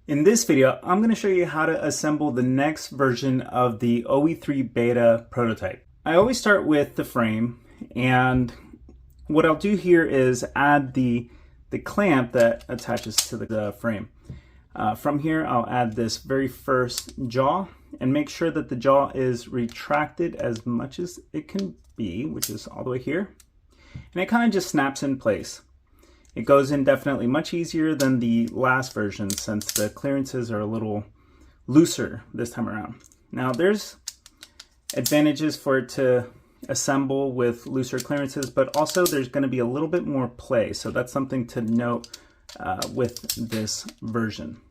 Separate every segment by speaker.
Speaker 1: In this video, I'm going to show you how to assemble the next version of the OE3 beta prototype. I always start with the frame, and what I'll do here is add the clamp that attaches to the frame. From here, I'll add this very first jaw and make sure that the jaw is retracted as much as it can be, which is all the way here. And it kind of just snaps in place. It goes in definitely much easier than the last version since the clearances are a little looser this time around. Now there's advantages for it to assemble with looser clearances, but also there's going to be a little bit more play. So that's something to note with this version.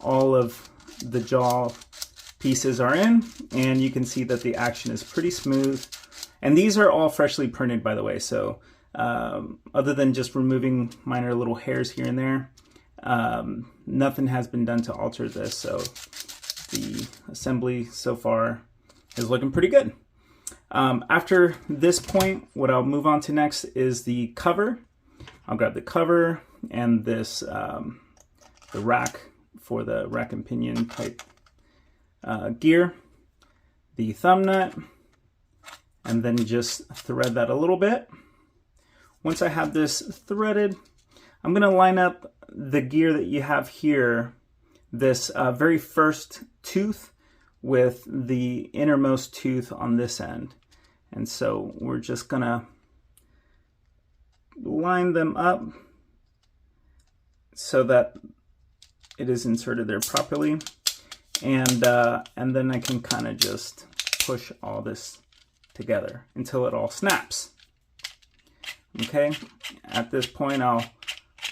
Speaker 1: All of the jaw pieces are in, and you can see that the action is pretty smooth. And these are all freshly printed, by the way. So other than just removing minor little hairs here and there, nothing has been done to alter this. So the assembly so far is looking pretty good. After this point, what I'll move on to next is the cover. I'll grab the cover and this the rack for the rack and pinion type gear, the thumb nut, and then just thread that a little bit. Once I have this threaded, I'm going to line up the gear that you have here, this very first tooth with the innermost tooth on this end. And so we're just going to line them up so that it is inserted there properly. And then I can kind of just push all this together until it all snaps. Okay, at this point I'll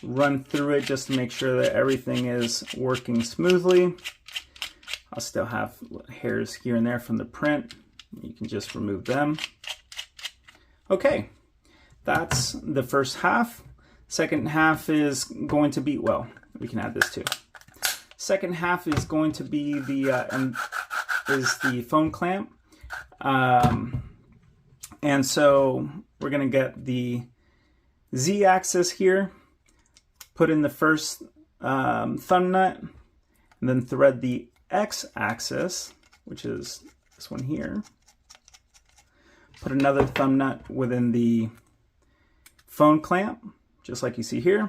Speaker 1: run through it just to make sure that everything is working smoothly. I'll still have hairs here and there from the print. You can just remove them. Okay, that's the first half. Second half is going to be, well, we can add this too. Second half is going to be the phone clamp. And so we're going to get the Z-axis here, put in the first thumb nut, and then thread the X-axis, which is this one here. Put another thumb nut within the phone clamp, just like you see here.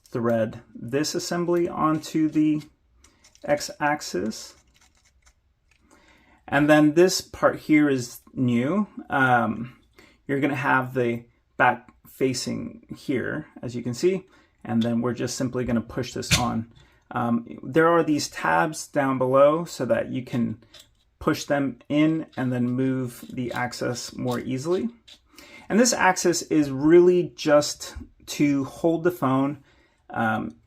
Speaker 1: Thread this assembly onto the X-axis. And then this part here is new. You're going to have the back facing here, as you can see, and then we're just simply going to push this on. There are these tabs down below so that you can push them in and then move the axis more easily. And this axis is really just to hold the phone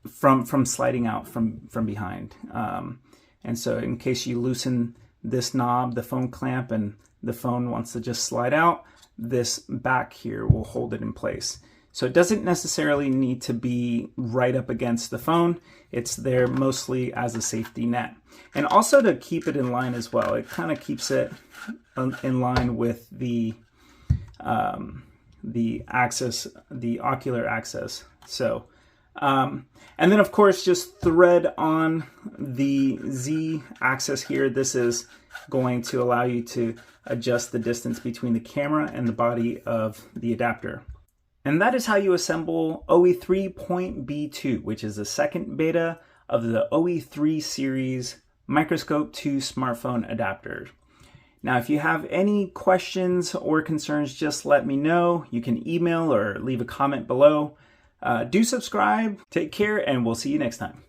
Speaker 1: from sliding out from behind. And so in case you loosen this knob, the phone clamp, and the phone wants to just slide out, this back here will hold it in place. So it doesn't necessarily need to be right up against the phone. It's there mostly as a safety net. And also to keep it in line as well. It kind of keeps it in line with the axis, the ocular axis. So, and then of course just thread on the Z axis here. This is going to allow you to adjust the distance between the camera and the body of the adapter. And that is how you assemble OE3.B2, which is the second beta of the OE3 series microscope to smartphone adapter. Now, if you have any questions or concerns, just let me know. You can email or leave a comment below. Do subscribe, take care, and we'll see you next time.